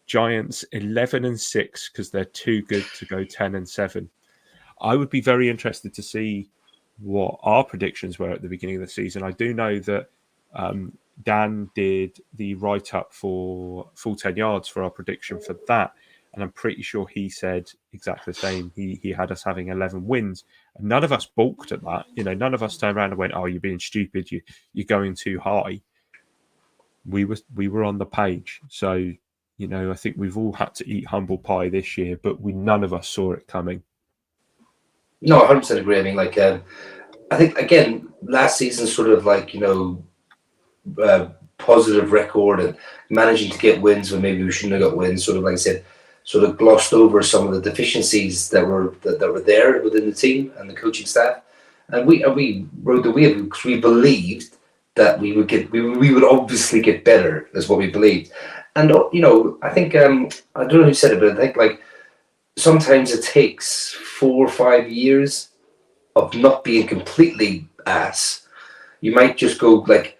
Giants 11-6 because they're too good to go 10-7. I would be very interested to see what our predictions were at the beginning of the season. I do know that Dan did the write-up for Full 10 Yards for our prediction for that, and I'm pretty sure he said exactly the same. He had us having 11 wins. And none of us balked at that. You know, none of us turned around and went, "Oh, you're being stupid. You're going too high." We were on the page. So, you know, I think we've all had to eat humble pie this year, but none of us saw it coming. No, 100% agree. I mean, like, I think, again, last season sort of like, you know, positive record and managing to get wins when maybe we shouldn't have got wins, sort of, like I said, sort of glossed over some of the deficiencies that were there within the team and the coaching staff. And we rode the wave because we believed that we would obviously get better, is what we believed. And, you know, I think, I don't know who said it, but I think, like, sometimes it takes 4 or 5 years of not being completely ass. You might just go, like,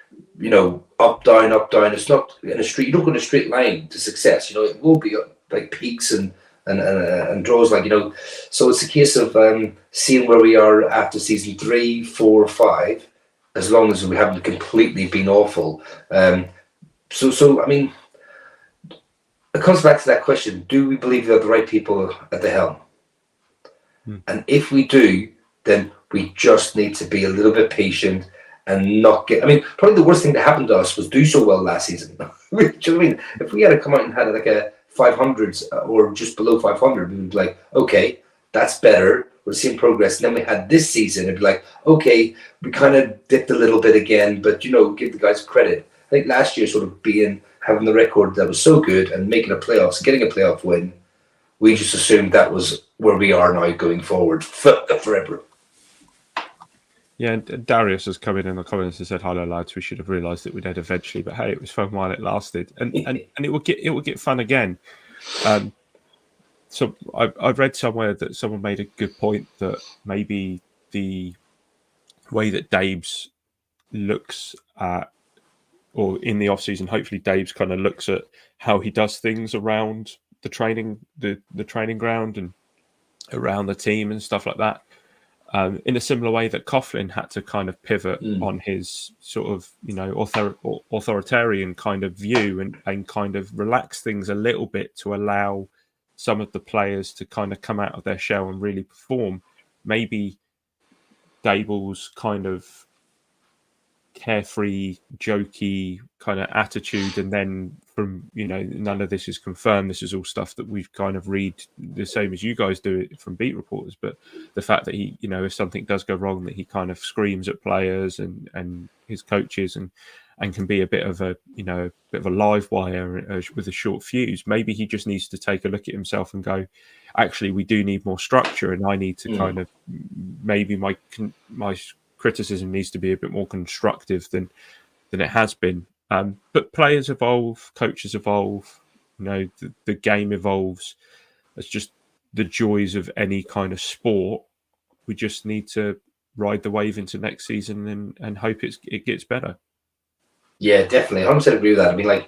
up, down, up, down. It's not in a straight. You don't go in a straight line to success. It will be like peaks and draws, So it's a case of seeing where we are after season 3, 4, 5, as long as we haven't completely been awful. So I mean, it comes back to that question: do we believe we have the right people at the helm? And if we do, then we just need to be a little bit patient and not get. I mean, probably the worst thing that happened to us was do so well last season. Do you know what I mean? If we had to come out and had like a 500s or just below 500, we would be like, okay, that's better. We're seeing progress. And then we had this season, it'd be like, okay, we kind of dipped a little bit again, but give the guys credit. I think last year, sort of having the record that was so good and making getting a playoff win, we just assumed that was where we are now going forward forever. Yeah, and Darius has come in the comments and said, "Hello, lads. We should have realised that we'd end eventually, but hey, it was fun while it lasted, and it will get fun again." So I've read somewhere that someone made a good point that maybe the way that Dabes looks at, or in the off season, hopefully Dabes kind of looks at how he does things around the training ground and around the team and stuff like that. In a similar way that Coughlin had to kind of pivot on his sort of, authoritarian kind of view and kind of relax things a little bit to allow some of the players to kind of come out of their shell and really perform. Maybe Dable's kind of carefree, jokey kind of attitude, and then from none of this is confirmed. This is all stuff that we've kind of read the same as you guys do it from beat reporters. But the fact that he, if something does go wrong, that he kind of screams at players and his coaches and can be a bit of a live wire with a short fuse. Maybe he just needs to take a look at himself and go, actually, we do need more structure, and I need to kind of maybe my criticism needs to be a bit more constructive than it has been. But players evolve, coaches evolve, the game evolves. It's just the joys of any kind of sport. We just need to ride the wave into next season and hope it gets better. Yeah, definitely. 100% agree with that. I mean,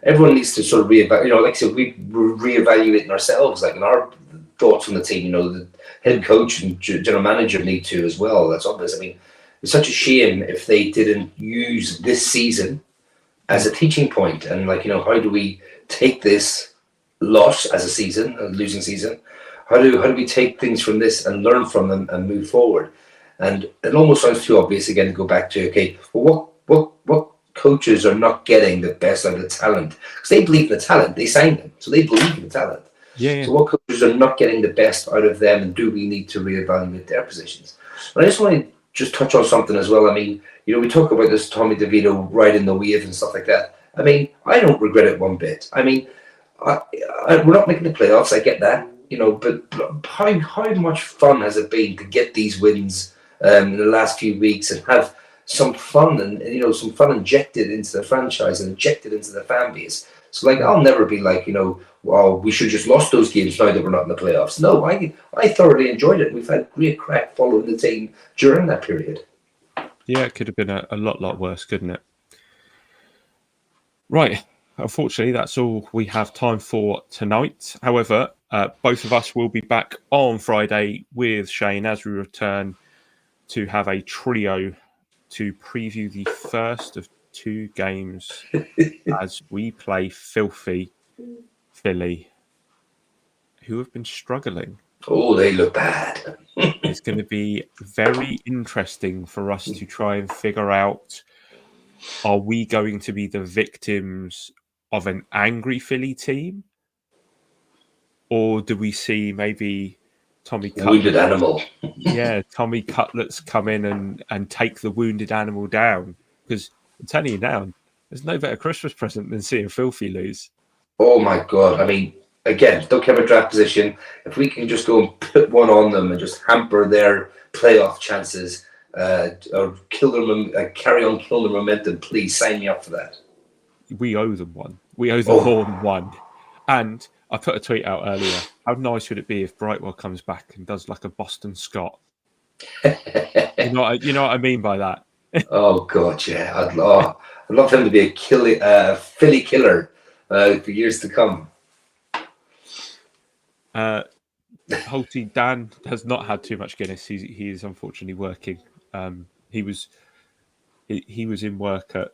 everyone needs to sort of reevaluate. Like I said, we're reevaluating ourselves, in our thoughts on the team. The head coach and general manager need to as well. That's obvious. I mean, it's such a shame if they didn't use this season as a teaching point. And how do we take this loss as a season, a losing season? How do we take things from this and learn from them and move forward? And it almost sounds too obvious again to go back to, okay, well, what coaches are not getting the best out of the talent? Because they believe in the talent, they signed them, so they believe in the talent. Yeah. So what coaches are not getting the best out of them, and do we need to reevaluate their positions? And I just want to just touch on something as well. I mean, we talk about this Tommy DeVito riding the wave and stuff like that. I mean, I don't regret it one bit. I mean, we're not making the playoffs. I get that, but how much fun has it been to get these wins in the last few weeks and have some fun and some fun injected into the franchise and injected into the fan base. So I'll never be like, well, we should just lost those games now that we're not in the playoffs. No, I thoroughly enjoyed it. We've had great crack following the team during that period. Yeah, it could have been a lot worse, couldn't it? Right. Unfortunately, that's all we have time for tonight. However, both of us will be back on Friday with Shane as we return to have a trio to preview the first of 2 games as we play filthy Philly, who have been struggling. Oh, they look bad. It's going to be very interesting for us to try and figure out, are we going to be the victims of an angry Philly team? Or do we see maybe Tommy Cutlets, wounded animal? Yeah, Tommy Cutlets come in and take the wounded animal down? Because I'm telling you now, there's no better Christmas present than seeing Filthy lose. Oh my God. I mean, again, don't care about draft position. If we can just go and put one on them and just hamper their playoff chances, or carry on killing their momentum, please sign me up for that. We owe them one. We owe them more than one. And I put a tweet out earlier. How nice would it be if Brightwell comes back and does like a Boston Scott? You know what I mean by that? Oh God, yeah. I'd love him to be a Philly killer for years to come. Holty Dan has not had too much Guinness. He is unfortunately working. He was in work at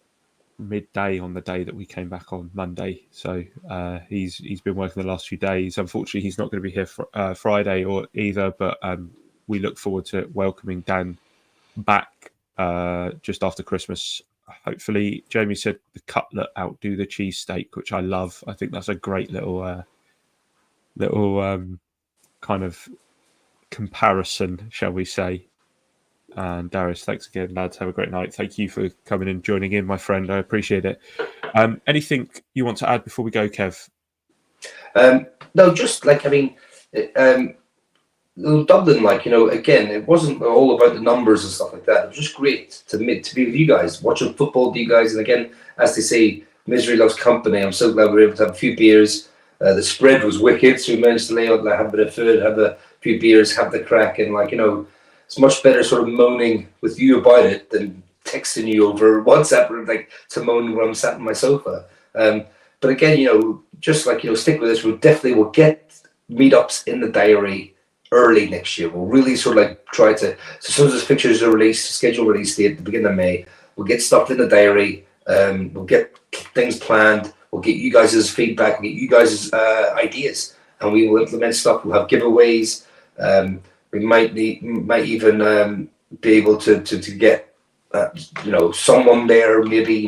midday on the day that we came back on Monday. So he's been working the last few days. Unfortunately, he's not going to be here Friday or either. But we look forward to welcoming Dan back just after Christmas. Hopefully, Jamie said the cutlet outdo the cheesesteak, which I love. I think that's a great little kind of comparison, shall we say. And Darius, thanks again, lads. Have a great night. Thank you for coming and joining in, my friend. I appreciate it. Anything you want to add before we go, Kev? No, just like, I mean, Dublin, like, again, it wasn't all about the numbers and stuff like that. It was just great to be with you guys, watching football with you guys. And again, as they say, misery loves company. I'm so glad we were able to have a few beers. The spread was wicked, so we managed to lay out, like, have a bit of food, have a few beers, have the crack, and like, it's much better sort of moaning with you about it than texting you over WhatsApp or like to moan when I'm sat on my sofa. But again, just like, stick with us. We'll get meetups in the diary early next year. We'll really sort of like try to, so as soon as the pictures are released, schedule release date at the beginning of May, we'll get stuff in the diary. We'll get things planned. We'll get you guys' feedback, we'll get you guys' ideas, and we will implement stuff. We'll have giveaways. We might even be able to get someone there. Maybe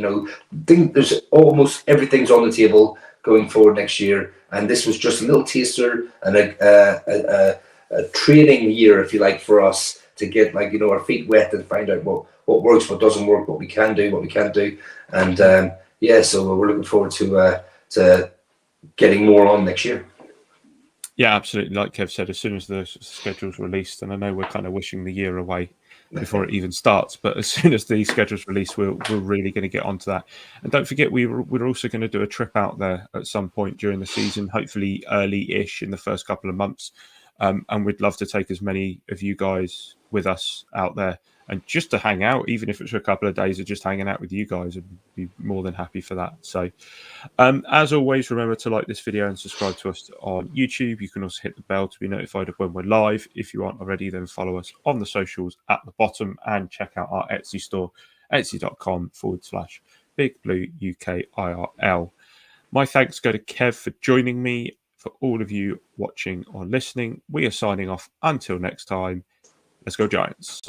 think there's almost everything's on the table going forward next year, and this was just a little taster and a training year, if you like, for us to get our feet wet and find out what works, what doesn't work, what we can do, what we can't do, and so we're looking forward to getting more on next year. Yeah, absolutely. Like Kev said, as soon as the schedule's released, and I know we're kind of wishing the year away before it even starts, but as soon as the schedule's released, we're really going to get onto that. And don't forget, we're also going to do a trip out there at some point during the season, hopefully early-ish in the first couple of months. And we'd love to take as many of you guys with us out there and just to hang out, even if it's for a couple of days of just hanging out with you guys. I'd be more than happy for that. So as always, remember to like this video and subscribe to us on YouTube. You can also hit the bell to be notified of when we're live. If you aren't already, then follow us on the socials at the bottom and check out our Etsy store, etsy.com/BigBlueUKIRL. My thanks go to Kev for joining me. For all of you watching or listening, we are signing off until next time. Let's go Giants.